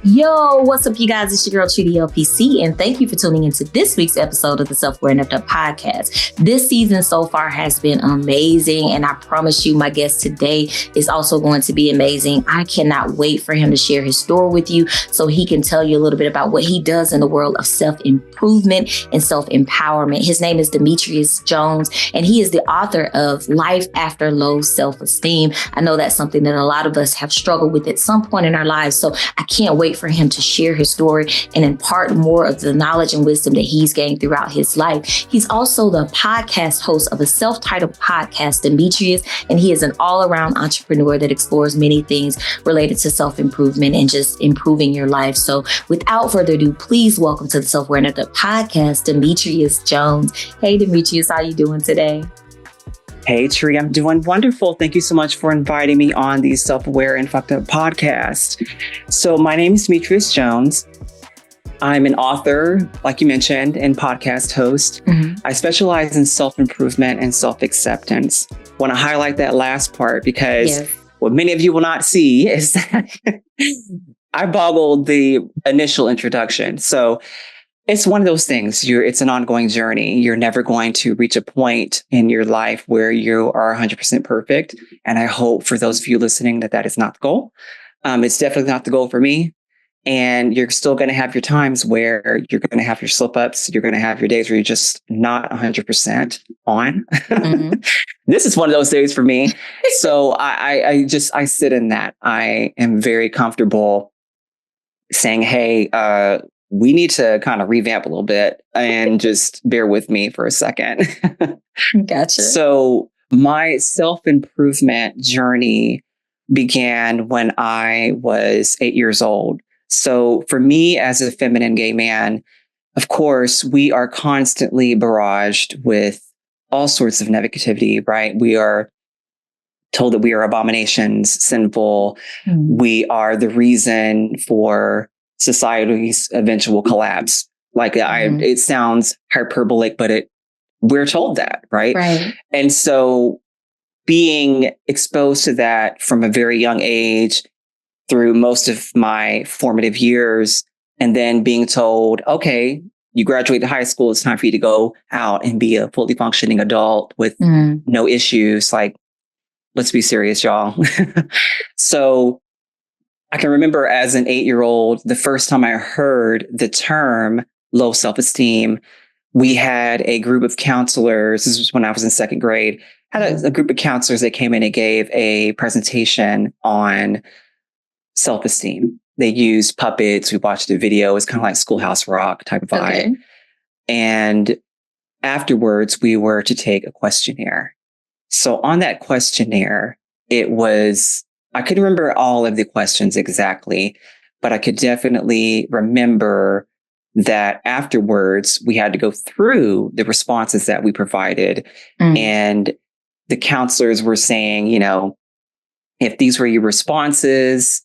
Yo, what's up, you guys? It's your girl, Trudy LPC, and thank you for tuning into this week's episode of the Self-Aware and Up podcast. This season so far has been amazing, and I promise you my guest today is also going to be amazing. I cannot wait for him to share his story with you so he can tell you a little bit about what he does in the world of self-improvement and self-empowerment. His name is Dimitrius Jones, and he is the author of Life After Low Self-Esteem. I know that's something that a lot of us have struggled with at some point in our lives, so I can't wait for him to share his story and impart more of the knowledge and wisdom that he's gained throughout his life. He's also the podcast host of a self-titled podcast, Dimitrius, and he is an all-around entrepreneur that explores many things related to self-improvement and just improving your life. So without further ado, please welcome to the Self-Aware and Up podcast, Dimitrius Jones. Hey, Dimitrius, how you doing today? Hey, Tree, I'm doing wonderful. Thank you so much for inviting me on the Self-Aware and Fucked Up podcast. So my name is Dimitrius Jones. I'm an author, like you mentioned, and podcast host. I specialize in self-improvement and self-acceptance. Want to highlight that last part because what many of you will not see is that I boggled the initial introduction. So it's one of those things. It's an ongoing journey. You're never going to reach a point in your life where you are 100% perfect. And I hope for those of you listening that is not the goal. It's definitely not the goal for me. And you're still going to have your times where you're going to have your slip ups. You're going to have your days where you're just not 100% on. This is one of those days for me. So I sit in that. I am very comfortable saying, hey, we need to kind of revamp a little bit and just bear with me for a second. Gotcha. So my self-improvement journey began when I was 8 years old. So for me as a feminine gay man, of course, we are constantly barraged with all sorts of negativity, right? We are told that we are abominations, sinful. We are the reason for society's eventual collapse. It sounds hyperbolic, but we're told that, right? Right. And so being exposed to that from a very young age through most of my formative years, and then being told, okay, you graduated high school, it's time for you to go out and be a fully functioning adult with no issues. Like, let's be serious, y'all. So I can remember as an 8-year-old, the first time I heard the term low self-esteem, we had a group of counselors. This was when I was in second grade. Had a group of counselors that came in and gave a presentation on self-esteem. They used puppets. We watched a video. It's kind of like Schoolhouse Rock type of vibe. Okay. And afterwards, we were to take a questionnaire. So on that questionnaire, I couldn't remember all of the questions exactly, but I could definitely remember that afterwards we had to go through the responses that we provided. And the counselors were saying, if these were your responses,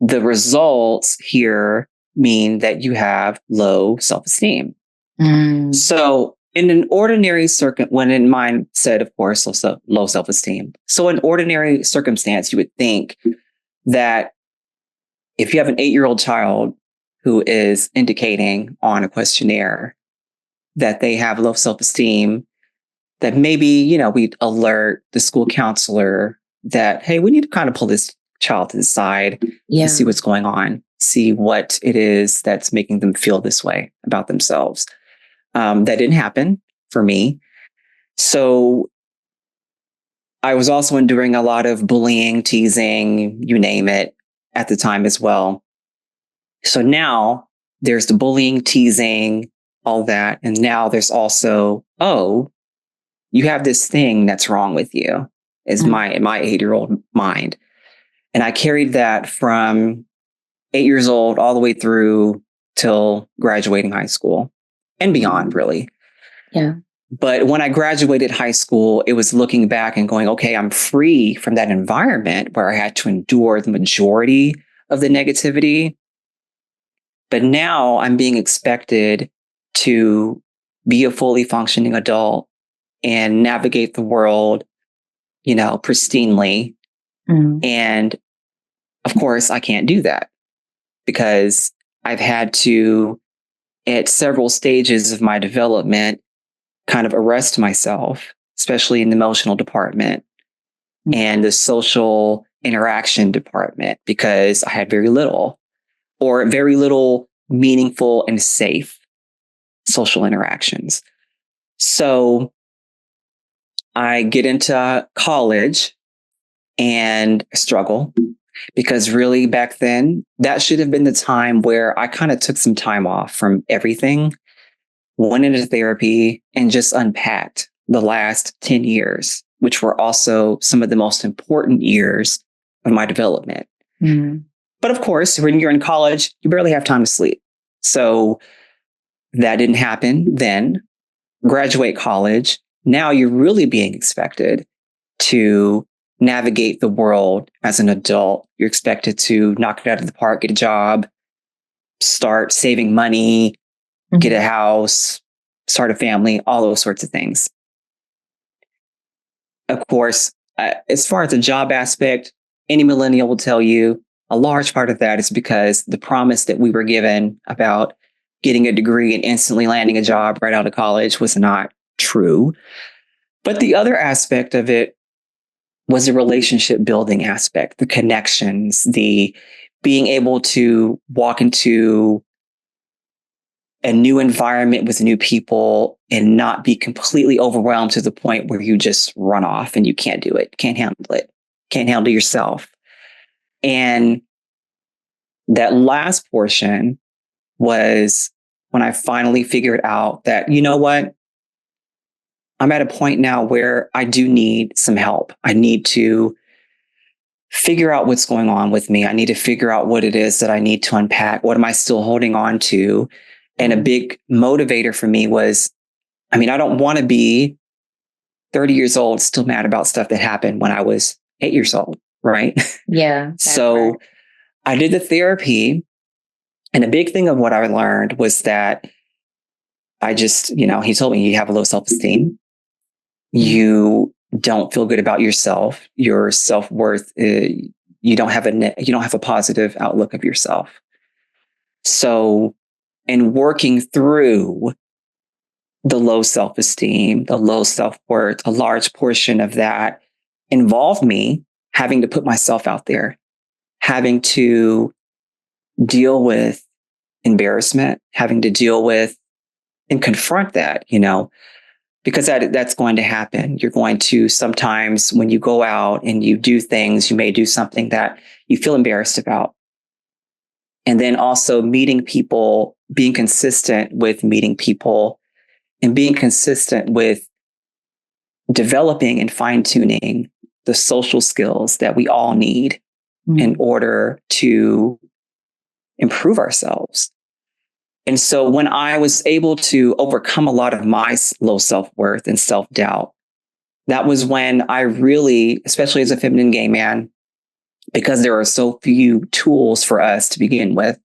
the results here mean that you have low self-esteem. So in an ordinary when in mine said, of course, low self-esteem. So in ordinary circumstance, you would think that if you have an 8-year-old child who is indicating on a questionnaire that they have low self-esteem, that maybe, we'd alert the school counselor that, hey, we need to kind of pull this child to the side and see what's going on, see what it is that's making them feel this way about themselves. That didn't happen for me. So I was also enduring a lot of bullying, teasing, you name it, at the time as well. So now there's the bullying, teasing, all that. And now there's also, you have this thing that's wrong with you, is my 8-year-old mind. And I carried that from 8 years old all the way through till graduating high school and beyond, really. Yeah. But when I graduated high school, it was looking back and going, okay, I'm free from that environment where I had to endure the majority of the negativity. But now I'm being expected to be a fully functioning adult and navigate the world, pristinely. And of course, I can't do that because I've had to, at several stages of my development, kind of arrest myself, especially in the emotional department and the social interaction department, because I had very little meaningful and safe social interactions. So I get into college and struggle because really back then, that should have been the time where I kind of took some time off from everything, went into therapy, and just unpacked the last 10 years, which were also some of the most important years of my development. But of course, when you're in college, you barely have time to sleep. So that didn't happen then. Graduate college. Now you're really being expected to navigate the world as an adult. You're expected to knock it out of the park, get a job, start saving money, get a house, start a family, all those sorts of things. Of course, as far as the job aspect, any millennial will tell you a large part of that is because the promise that we were given about getting a degree and instantly landing a job right out of college was not true. But the other aspect of it was the relationship building aspect, the connections, the being able to walk into a new environment with new people and not be completely overwhelmed to the point where you just run off and you can't do it, can't handle yourself. And that last portion was when I finally figured out that, you know what? I'm at a point now where I do need some help. I need to figure out what's going on with me. I need to figure out what it is that I need to unpack. What am I still holding on to? And a big motivator for me was, I don't want to be 30 years old, still mad about stuff that happened when I was 8 years old, right? Yeah. So I did the therapy. And a big thing of what I learned was that I just, he told me you have a low self-esteem. You don't feel good about yourself. Your self-worth, you don't have a positive outlook of yourself. So in working through the low self-esteem, the low self-worth, a large portion of that involved me having to put myself out there, having to deal with embarrassment, having to deal with and confront that, because that's going to happen. You're going to sometimes when you go out and you do things, you may do something that you feel embarrassed about. And then also meeting people, being consistent with meeting people and being consistent with developing and fine-tuning the social skills that we all need in order to improve ourselves. And so when I was able to overcome a lot of my low self-worth and self-doubt, that was when I really, especially as a feminine gay man, because there are so few tools for us to begin with,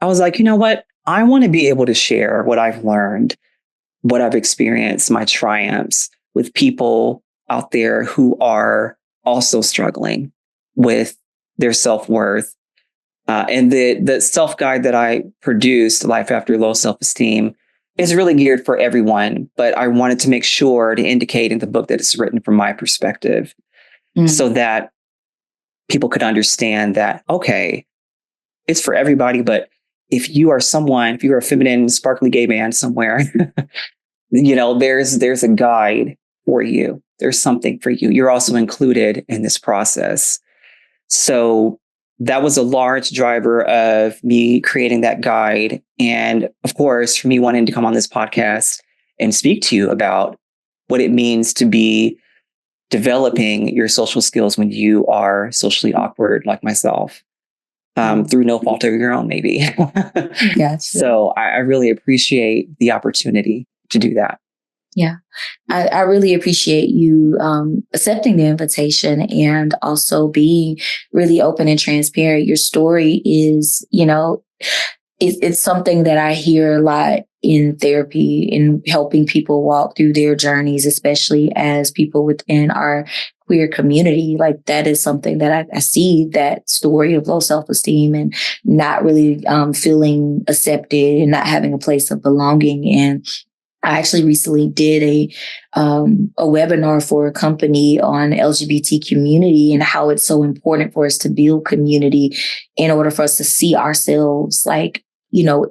I was like, you know what? I want to be able to share what I've learned, what I've experienced, my triumphs with people out there who are also struggling with their self-worth. And the self-guide that I produced, Life After Low Self-Esteem, is really geared for everyone. But I wanted to make sure to indicate in the book that it's written from my perspective so that people could understand that, okay, it's for everybody. But if you're a feminine, sparkly gay man somewhere, there's a guide for you. There's something for you. You're also included in this process. So that was a large driver of me creating that guide. And of course, for me wanting to come on this podcast and speak to you about what it means to be developing your social skills when you are socially awkward, like myself, through no fault of your own, maybe. Gotcha. So I really appreciate the opportunity to do that. Yeah, I really appreciate you accepting the invitation and also being really open and transparent. Your story is, it's something that I hear a lot in therapy, in helping people walk through their journeys, especially as people within our queer community. Like, that is something that I see, that story of low self-esteem and not really feeling accepted and not having a place of belonging. And I actually recently did a webinar for a company on LGBT community and how it's so important for us to build community in order for us to see ourselves, like,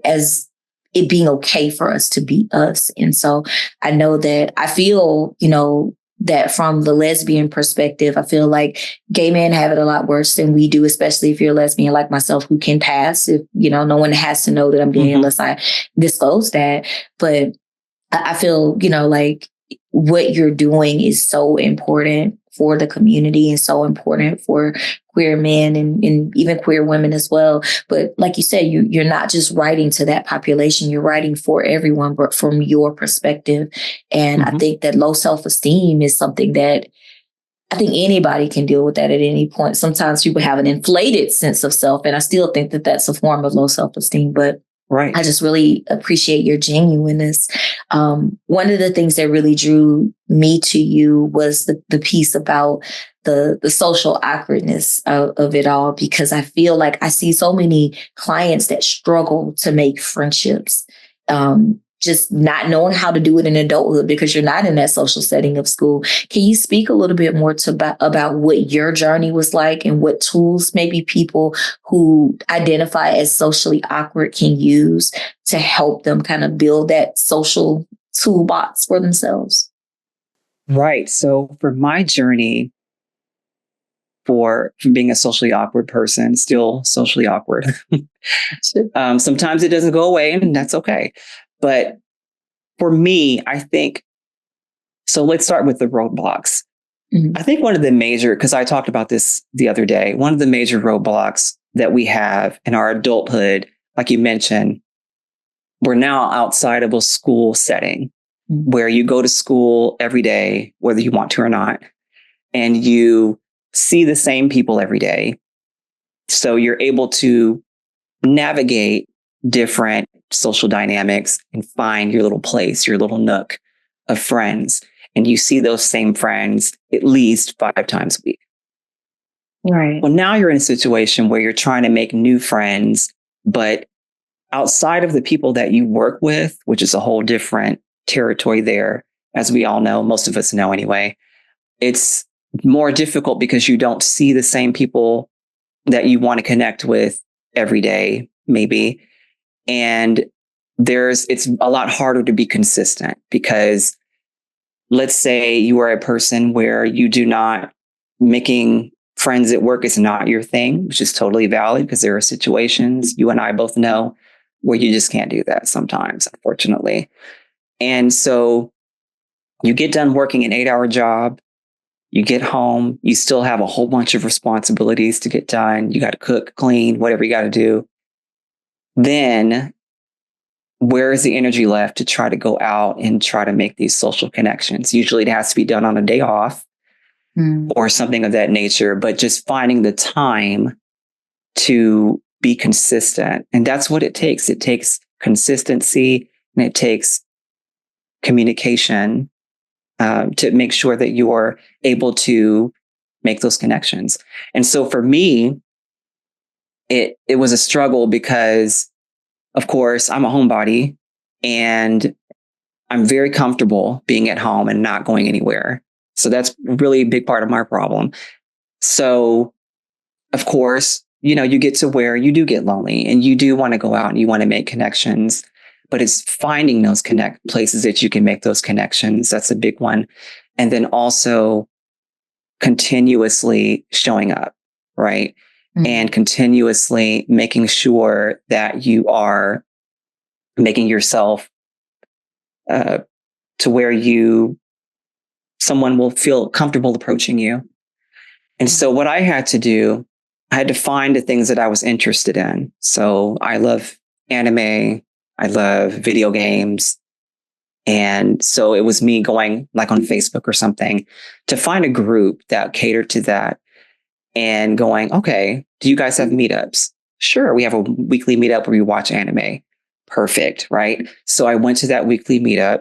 as it being okay for us to be us. And so I know that I feel, that from the lesbian perspective, I feel like gay men have it a lot worse than we do, especially if you're a lesbian like myself, who can pass. If, no one has to know that I'm gay unless I disclose that. But I feel, like what you're doing is so important for the community and so important for queer men and even queer women as well. But like you said, you're not just writing to that population, you're writing for everyone, but from your perspective. And I think that low self-esteem is something that I think anybody can deal with that at any point. Sometimes people have an inflated sense of self, and I still think that that's a form of low self-esteem, but right. I just really appreciate your genuineness. One of the things that really drew me to you was the piece about the social awkwardness of it all, because I feel like I see so many clients that struggle to make friendships, just not knowing how to do it in adulthood because you're not in that social setting of school. Can you speak a little bit more about what your journey was like and what tools maybe people who identify as socially awkward can use to help them kind of build that social toolbox for themselves? Right. So for my journey, from being a socially awkward person, still socially awkward. Sometimes it doesn't go away, and that's okay. But for me, I think, so let's start with the roadblocks. I think one of the major, because I talked about this the other day, one of the major roadblocks that we have in our adulthood, like you mentioned, we're now outside of a school setting where you go to school every day, whether you want to or not, and you see the same people every day. So you're able to navigate different social dynamics and find your little place, your little nook of friends. And you see those same friends at least 5 times a week. Right. Well, now you're in a situation where you're trying to make new friends, but outside of the people that you work with, which is a whole different territory there, as we all know, most of us know anyway, it's more difficult because you don't see the same people that you want to connect with every day, maybe. And it's a lot harder to be consistent because let's say you are a person where making friends at work is not your thing, which is totally valid because there are situations you and I both know where you just can't do that sometimes, unfortunately. And so you get done working an 8-hour job, you get home, you still have a whole bunch of responsibilities to get done. You got to cook, clean, whatever you got to do. Then where is the energy left to try to go out and try to make these social connections? Usually it has to be done on a day off or something of that nature, but just finding the time to be consistent. And that's what it takes. It takes consistency and it takes communication to make sure that you are able to make those connections. And so for me, it was a struggle because, of course, I'm a homebody and I'm very comfortable being at home and not going anywhere. So that's really a big part of my problem. So, of course, you get to where you do get lonely and you do want to go out and you want to make connections, but it's finding those places that you can make those connections. That's a big one. And then also continuously showing up, right? And continuously making sure that you are making yourself to where you someone will feel comfortable approaching you. And so what I had to do, I had to find the things that I was interested in. So I love anime. I love video games. And so it was me going like on Facebook or something to find a group that catered to that and going, okay, do you guys have meetups? Sure. We have a weekly meetup where we watch anime. Perfect. Right. So I went to that weekly meetup,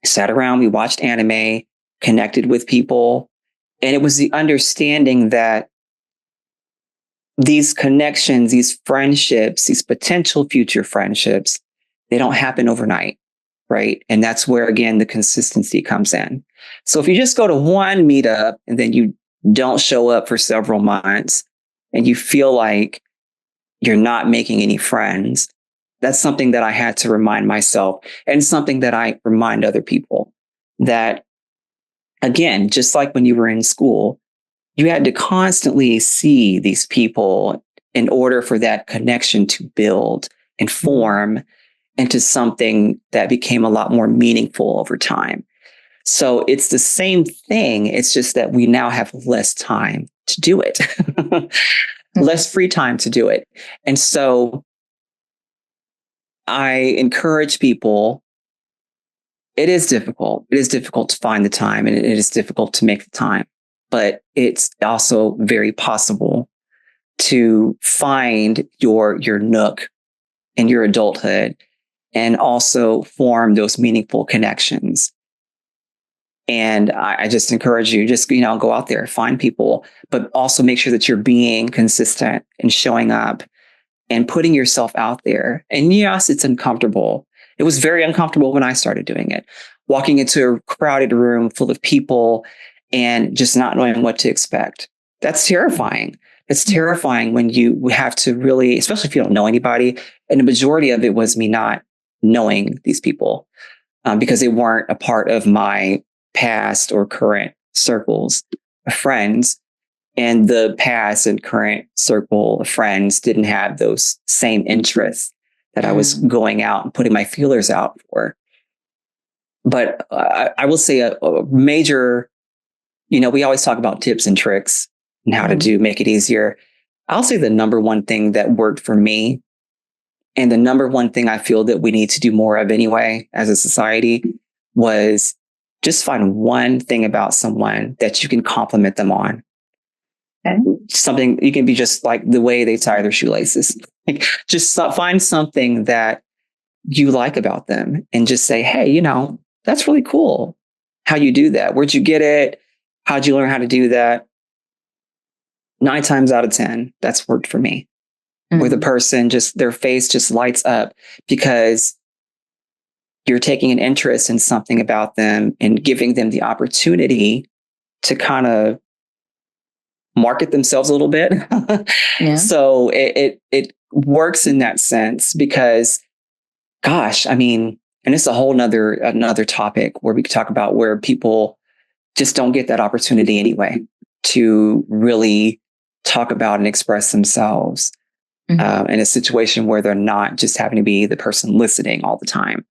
sat around, we watched anime, connected with people. And it was the understanding that these connections, these friendships, these potential future friendships, they don't happen overnight, right? And that's where, again, the consistency comes in. So if you just go to one meetup and then you don't show up for several months and you feel like you're not making any friends, that's something that I had to remind myself and something that I remind other people that, again, just like when you were in school, you had to constantly see these people in order for that connection to build and form into something that became a lot more meaningful over time. So it's the same thing. It's just that we now have less time to do it, less free time to do it. And so I encourage people. It is difficult. It is difficult to find the time, and it is difficult to make the time. But it's also very possible to find your nook in your adulthood and also form those meaningful connections. And I just encourage you, just, go out there, find people, but also make sure that you're being consistent and showing up and putting yourself out there. And yes, it's uncomfortable. It was very uncomfortable when I started doing it, walking into a crowded room full of people and just not knowing what to expect. That's terrifying. It's terrifying when you have to really, especially if you don't know anybody. And the majority of it was me not knowing these people because they weren't a part of my past or current circles of friends. And the past and current circle of friends didn't have those same interests that I was going out and putting my feelers out for. But I will say a major, we always talk about tips and tricks and how to make it easier. I'll say the number one thing that worked for me, and the number one thing I feel that we need to do more of anyway as a society, was just find one thing about someone that you can compliment them on. Okay. Something you can be just like the way they tie their shoelaces. Like, just find something that you like about them and just say, hey, that's really cool how you do that. Where'd you get it? How'd you learn how to do that? 9 times out of 10, that's worked for me. Where the person their face just lights up because you're taking an interest in something about them and giving them the opportunity to kind of market themselves a little bit. Yeah. So it works in that sense because, gosh, I mean, and it's a whole another topic where we could talk about where people just don't get that opportunity anyway to really talk about and express themselves in a situation where they're not just having to be the person listening all the time.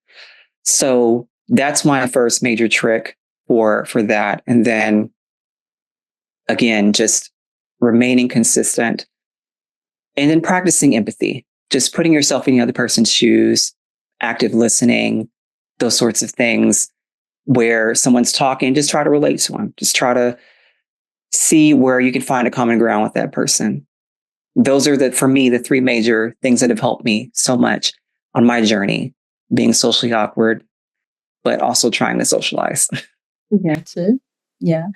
So that's my first major trick for that. And then again, just remaining consistent and then practicing empathy, just putting yourself in the other person's shoes, active listening, those sorts of things where someone's talking, just try to relate to them. Just try to see where you can find a common ground with that person. Those are for me, the 3 major things that have helped me so much on my journey, being socially awkward, but also trying to socialize. Gotcha. Yeah.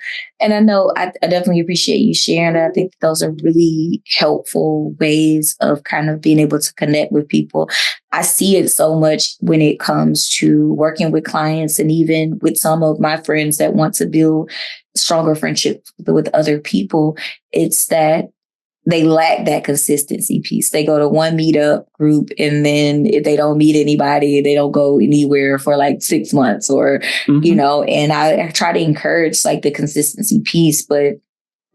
And I know I definitely appreciate you sharing that. I think those are really helpful ways of kind of being able to connect with people. I see it so much when it comes to working with clients and even with some of my friends that want to build stronger friendships with other people. It's that they lack that consistency piece. They go to one meetup group and then if they don't meet anybody, they don't go anywhere for like 6 months or, and I try to encourage like the consistency piece, but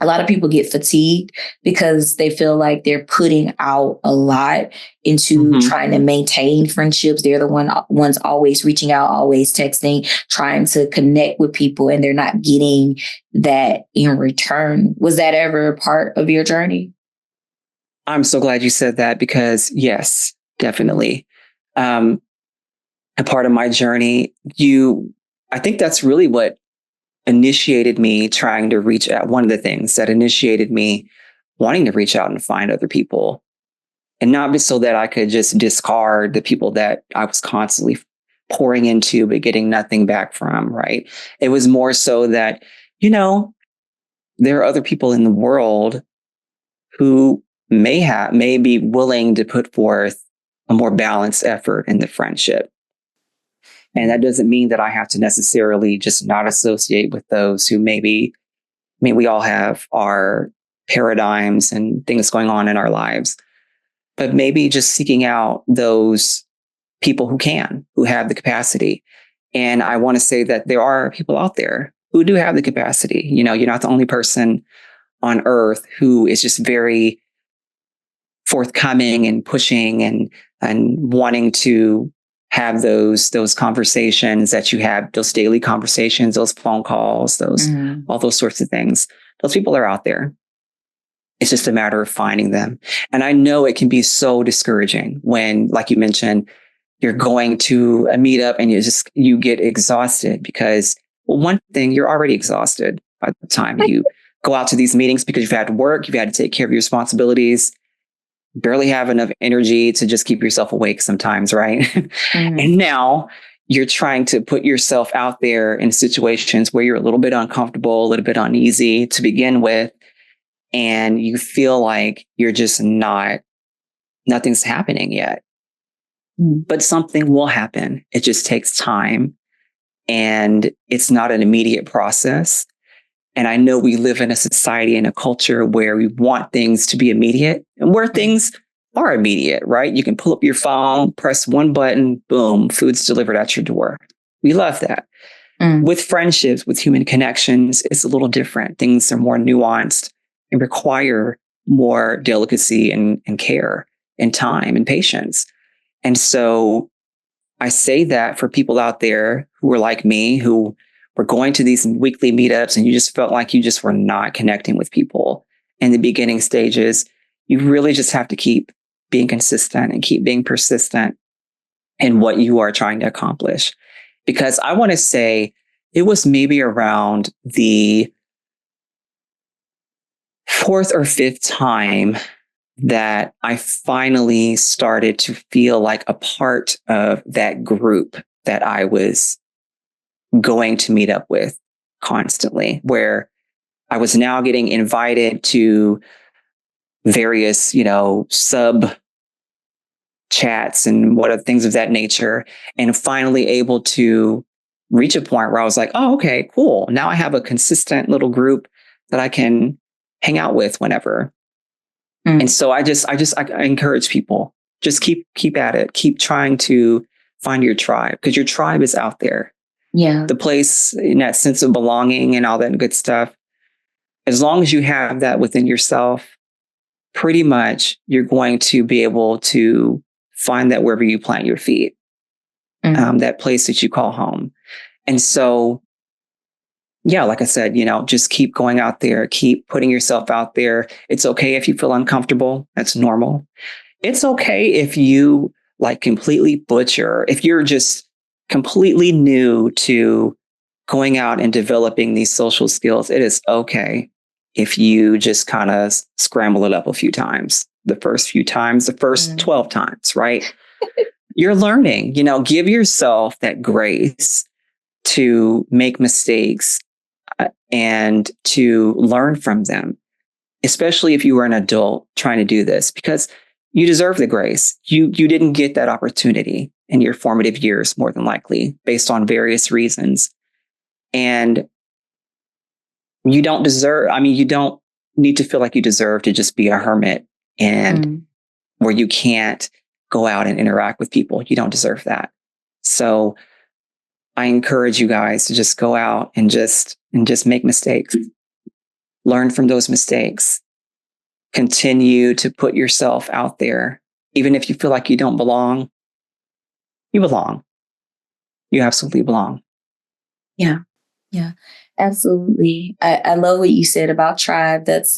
a lot of people get fatigued because they feel like they're putting out a lot into trying to maintain friendships. They're the ones always reaching out, always texting, trying to connect with people, and they're not getting that in return. Was that ever a part of your journey? I'm so glad you said that because yes, definitely. A part of my journey, I think that's really what initiated me trying to reach out. One of the things that initiated me wanting to reach out and find other people, and not just so that I could just discard the people that I was constantly pouring into, but getting nothing back from, right? It was more so that, there are other people in the world who may be willing to put forth a more balanced effort in the friendship. And that doesn't mean that I have to necessarily just not associate with those who we all have our paradigms and things going on in our lives, but maybe just seeking out those people who have the capacity. And I want to say that there are people out there who do have the capacity. You're not the only person on earth who is just very forthcoming and pushing and wanting to have those conversations that you have, those daily conversations, those phone calls, all those sorts of things. Those people are out there. It's just a matter of finding them. And I know it can be so discouraging when, like you mentioned, you're going to a meetup and you get exhausted because, well, one thing, you're already exhausted by the time you go out to these meetings because you've had to work, you've had to take care of your responsibilities, barely have enough energy to just keep yourself awake sometimes, right? And now you're trying to put yourself out there in situations where you're a little bit uncomfortable, a little bit uneasy to begin with. And you feel like you're just nothing's happening yet. But something will happen. It just takes time. And it's not an immediate process. And I know we live in a society and a culture where we want things to be immediate and where things are immediate, right? You can pull up your phone, press one button, boom, food's delivered at your door. We love that. With friendships, with human connections, it's a little different. Things are more nuanced and require more delicacy and care and time and patience. And so I say that for people out there who are like me, who were going to these weekly meetups and you just felt like you just were not connecting with people in the beginning stages. You really just have to keep being consistent and keep being persistent in what you are trying to accomplish. Because I want to say it was maybe around the fourth or fifth time that I finally started to feel like a part of that group that I was going to meet up with constantly, where I was now getting invited to various, sub chats and what are things of that nature, and finally able to reach a point where I was like, oh, okay, cool. Now I have a consistent little group that I can hang out with whenever. And so I encourage people, just keep at it. Keep trying to find your tribe, because your tribe is out there. Yeah. The place in that sense of belonging and all that good stuff. As long as you have that within yourself, pretty much you're going to be able to find that wherever you plant your feet, that place that you call home. And so, yeah, like I said, just keep going out there, keep putting yourself out there. It's okay if you feel uncomfortable. That's normal. It's okay if you completely butcher, if you're just completely new to going out and developing these social skills. It is okay if you just kind of scramble it up a few times, the first 12 times, right? You're learning, give yourself that grace to make mistakes and to learn from them, especially if you were an adult trying to do this, because you deserve the grace. You didn't get that opportunity in your formative years, more than likely, based on various reasons. And you don't need to feel like you deserve to just be a hermit and where you can't go out and interact with people. You don't deserve that. So I encourage you guys to just go out and just make mistakes. learn from those mistakes, continue to put yourself out there. Even if you feel like you don't belong, you belong. You absolutely belong. Yeah. Yeah, absolutely. I love what you said about tribe. That's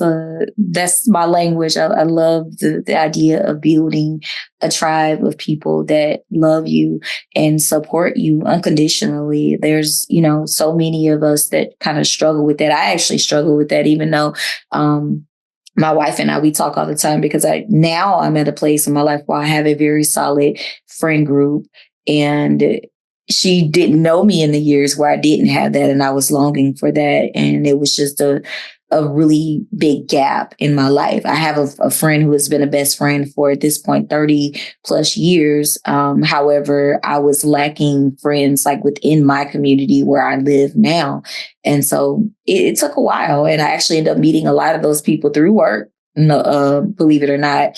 my language. I love the idea of building a tribe of people that love you and support you unconditionally. There's, so many of us that kind of struggle with that. I actually struggle with that, even though my wife and I, we talk all the time because I'm at a place in my life where I have a very solid friend group, and she didn't know me in the years where I didn't have that, and I was longing for that. And it was just a really big gap in my life. I have a friend who has been a best friend for, at this point, 30 plus years. However, I was lacking friends like within my community where I live now. And so it took a while. And I actually ended up meeting a lot of those people through work, believe it or not.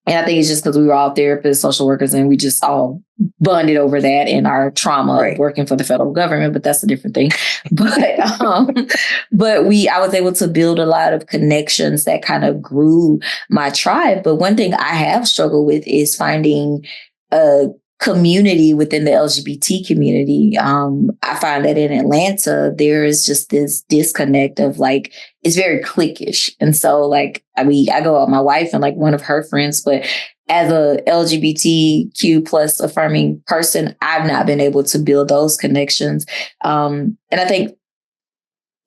And I think it's just because we were all therapists, social workers, and we just all bonded over that and our trauma of working for the federal government. But that's a different thing. But I was able to build a lot of connections that kind of grew my tribe. But one thing I have struggled with is finding a community within the LGBT community. I find that in Atlanta, there is just this disconnect of like, it's very cliquish. And so like, I go out with my wife and like one of her friends, but as a LGBTQ plus affirming person, I've not been able to build those connections. And I think,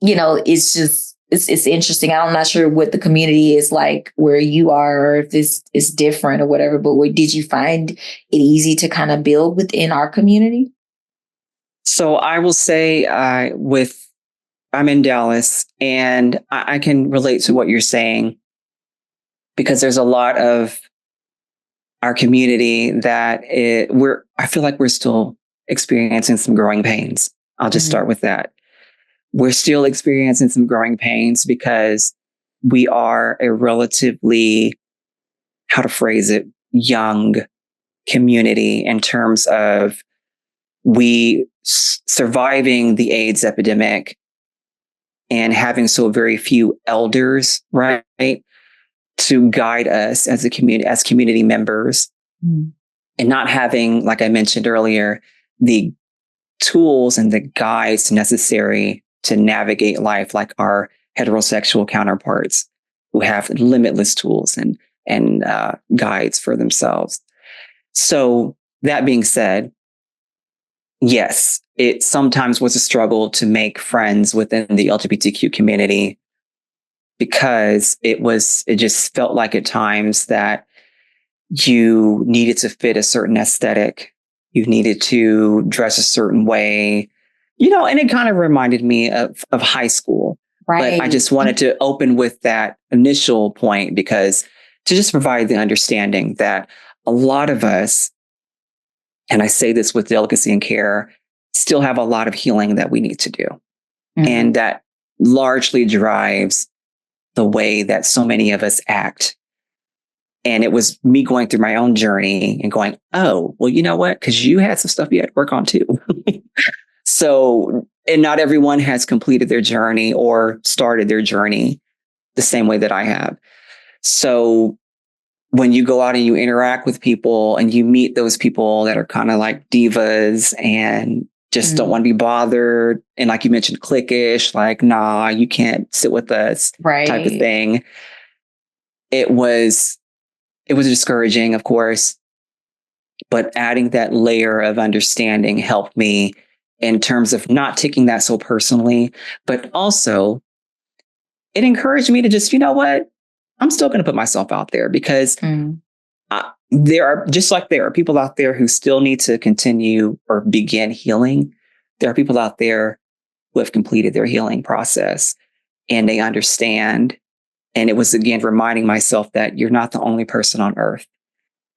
it's just, it's interesting. I'm not sure what the community is like where you are, or if this is different or whatever, but did you find it easy to kind of build within our community? So I will say I'm in Dallas, and I can relate to what you're saying, because there's a lot of our community that I feel like we're still experiencing some growing pains. I'll just start with that. We're still experiencing some growing pains because we are a relatively, how to phrase it, young community in terms of surviving the AIDS epidemic and having so very few elders, right, to guide us as a community, as community members, and not having, like I mentioned earlier, the tools and the guides necessary to navigate life like our heterosexual counterparts who have limitless tools and guides for themselves. So that being said, yes, it sometimes was a struggle to make friends within the LGBTQ community, because it just felt like at times that you needed to fit a certain aesthetic. You needed to dress a certain way, and it kind of reminded me of high school. Right. But I just wanted to open with that initial point, because to just provide the understanding that a lot of us, and I say this with delicacy and care, still have a lot of healing that we need to do. And that largely drives the way that so many of us act. And it was me going through my own journey and going, oh, well, you know what? Because you had some stuff you had to work on too. So, and not everyone has completed their journey or started their journey the same way that I have. So when you go out and you interact with people and you meet those people that are kind of like divas and just don't want to be bothered, and like you mentioned, cliquish, like, nah, you can't sit with us, type of thing. It was discouraging, of course, but adding that layer of understanding helped me in terms of not taking that so personally, but also it encouraged me to just, I'm still going to put myself out there, because there are people out there who still need to continue or begin healing. There are people out there who have completed their healing process and they understand. And it was, again, reminding myself that you're not the only person on earth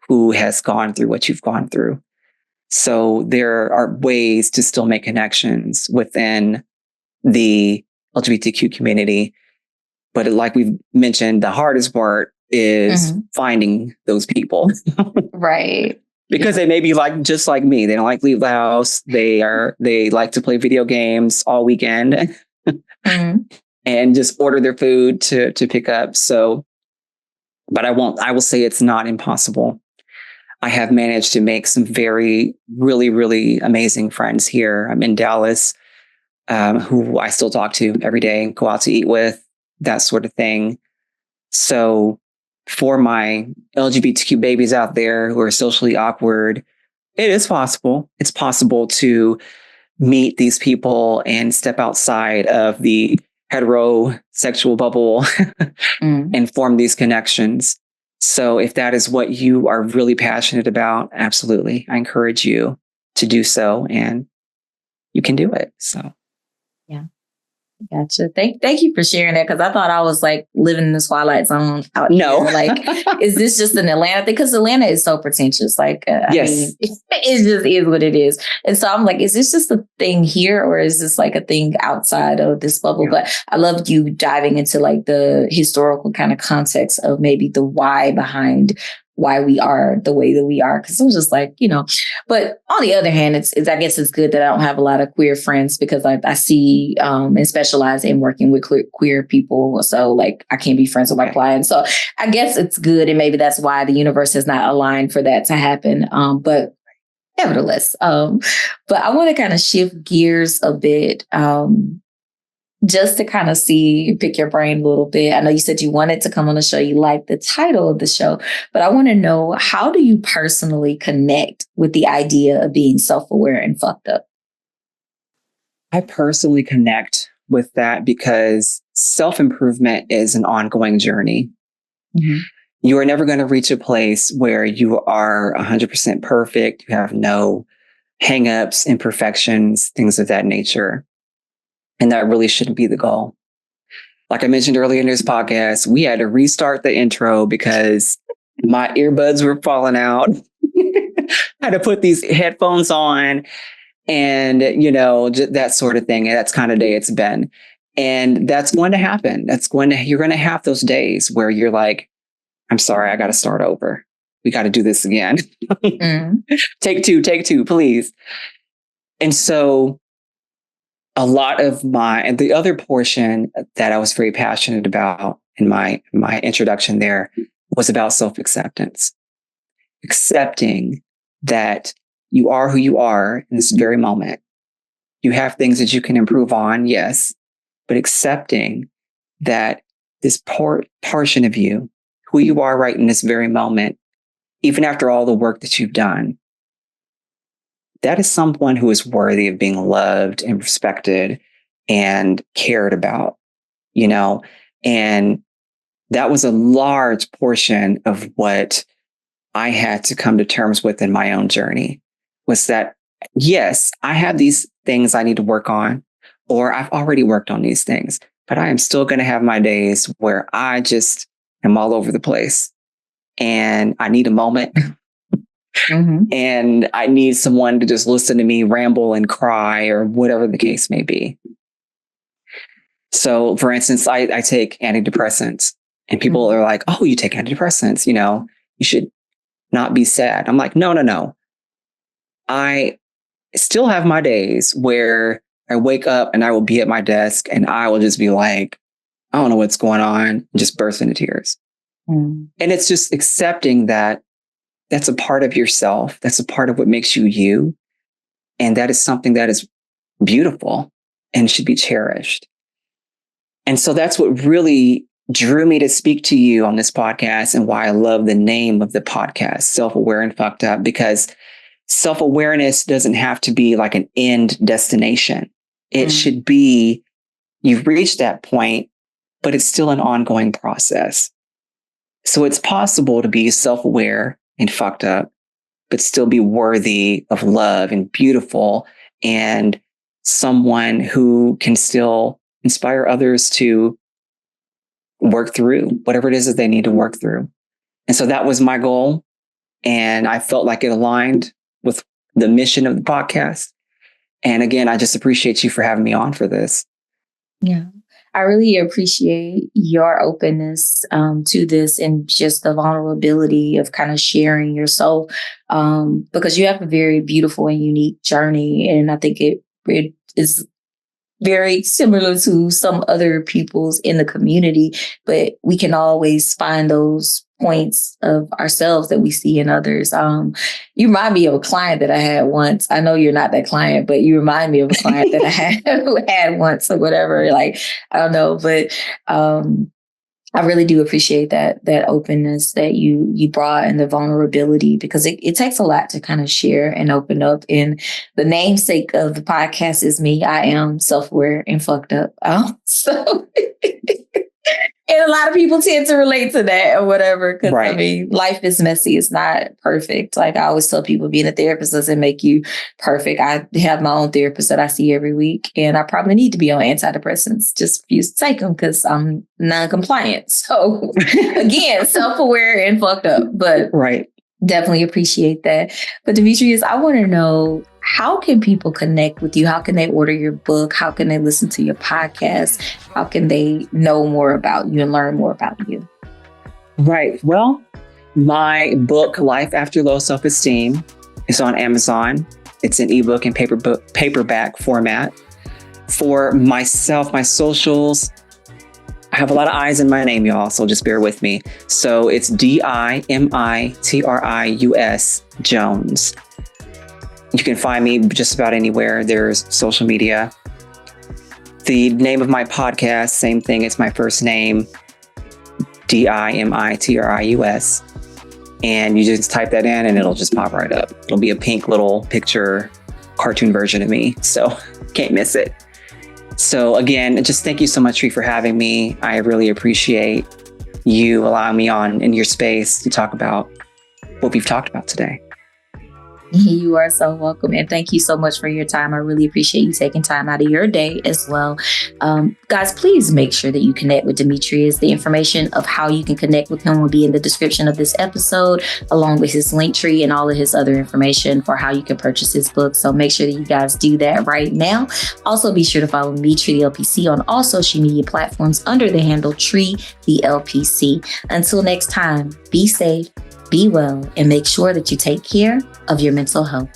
who has gone through what you've gone through. So there are ways to still make connections within the LGBTQ community. But like we've mentioned, the hardest part is finding those people. Right. Because they may be just like me. They don't like to leave the house. They like to play video games all weekend. and just order their food to pick up. So, but I will say it's not impossible. I have managed to make some very, really, really amazing friends here. I'm in Dallas, who I still talk to every day, go out to eat with, that sort of thing. So for my LGBTQ babies out there who are socially awkward, it is possible. It's possible to meet these people and step outside of the heterosexual bubble and form these connections. So if that is what you are really passionate about, absolutely, I encourage you to do so, and you can do it. So, yeah. Gotcha. Thank you for sharing that, because I thought I was like living in the Twilight Zone out here. Like, is this just an Atlanta thing? Because Atlanta is so pretentious. Like, yes. I mean, it just is what it is. And so I'm like, is this just a thing here, or is this like a thing outside of this bubble? Yeah. But I loved you diving into like the historical kind of context of maybe the why behind why we are the way that we are. Because I was just like, but on the other hand, it's I guess it's good that I don't have a lot of queer friends, because I see and specialize in working with queer people. So like I can't be friends with my clients. So I guess it's good. And maybe that's why the universe has not aligned for that to happen. But nevertheless, but I want to kind of shift gears a bit. Just to kind of pick your brain a little bit. I know you said you wanted to come on the show. You like the title of the show, but I want to know, how do you personally connect with the idea of being self-aware and fucked up? I personally connect with that because self-improvement is an ongoing journey. Mm-hmm. You are never going to reach a place where you are 100% perfect. You have no hangups, imperfections, things of that nature. And that really shouldn't be the goal. Like I mentioned earlier in this podcast, we had to restart the intro because my earbuds were falling out. I had to put these headphones on and, that sort of thing. And that's kind of day it's been. And that's going to happen. You're going to have those days where you're like, I'm sorry, I got to start over. We got to do this again. Take two, please. And so a lot of and the other portion that I was very passionate about in my introduction there was about self-acceptance. Accepting that you are who you are in this very moment. You have things that you can improve on, yes, but accepting that this portion of you, who you are right in this very moment, even after all the work that you've done, that is someone who is worthy of being loved and respected and cared about, and that was a large portion of what I had to come to terms with in my own journey, was that, yes, I have these things I need to work on, or I've already worked on these things, but I am still going to have my days where I just am all over the place and I need a moment. Mm-hmm. And I need someone to just listen to me ramble and cry or whatever the case may be. So, for instance, I take antidepressants and people are like, oh, you take antidepressants, you should not be sad. I'm like, no. I still have my days where I wake up and I will be at my desk and I will just be like, I don't know what's going on, and just burst into tears. And it's just accepting that that's a part of yourself. That's a part of what makes you you. And that is something that is beautiful and should be cherished. And so that's what really drew me to speak to you on this podcast, and why I love the name of the podcast, Self-Aware and Fucked Up, because self-awareness doesn't have to be like an end destination. It should be, you've reached that point, but it's still an ongoing process. So it's possible to be self-aware and fucked up, but still be worthy of love and beautiful, and someone who can still inspire others to work through whatever it is that they need to work through. And so that was my goal. And I felt like it aligned with the mission of the podcast. And again, I just appreciate you for having me on for this. Yeah. I really appreciate your openness to this, and just the vulnerability of kind of sharing yourself, because you have a very beautiful and unique journey. And I think it is very similar to some other people's in the community, but we can always find those points of ourselves that we see in others. You remind me of a client that I had once. I know you're not that client, but you remind me of a client that I had once or whatever. Like, I don't know, but I really do appreciate that openness that you brought and the vulnerability, because it takes a lot to kind of share and open up. And the namesake of the podcast is me. I am self-aware and fucked up. So and a lot of people tend to relate to that or whatever. Because Right. I mean, life is messy. It's not perfect. Like I always tell people, being a therapist doesn't make you perfect. I have my own therapist that I see every week, and I probably need to be on antidepressants just for you to take them because I'm non-compliant. So again, self-aware and fucked up, but Right. definitely appreciate that. But Dimitrius, I want to know, how can people connect with you? How can they order your book? How can they listen to your podcast? How can they know more about you and learn more about you? Right. Well, my book, Life After Low Self-Esteem, is on Amazon. It's an ebook and paperback format. For myself, my socials, I have a lot of I's in my name, y'all, so just bear with me. So it's Dimitrius Jones. You can find me just about anywhere there's social media. The name of my podcast, same thing. It's my first name, Dimitrius. And you just type that in and it'll just pop right up. It'll be a pink little picture, cartoon version of me. So can't miss it. So again, just thank you so much, Tree, for having me. I really appreciate you allowing me on in your space to talk about what we've talked about today. You are so welcome. And thank you so much for your time. I really appreciate you taking time out of your day as well. Guys, please make sure that you connect with Dimitrius. The information of how you can connect with him will be in the description of this episode, along with his link tree and all of his other information for how you can purchase his book. So make sure that you guys do that right now. Also, be sure to follow me, Tree the LPC, on all social media platforms under the handle Tree the LPC. Until next time, be safe, be well, and make sure that you take care of your mental health.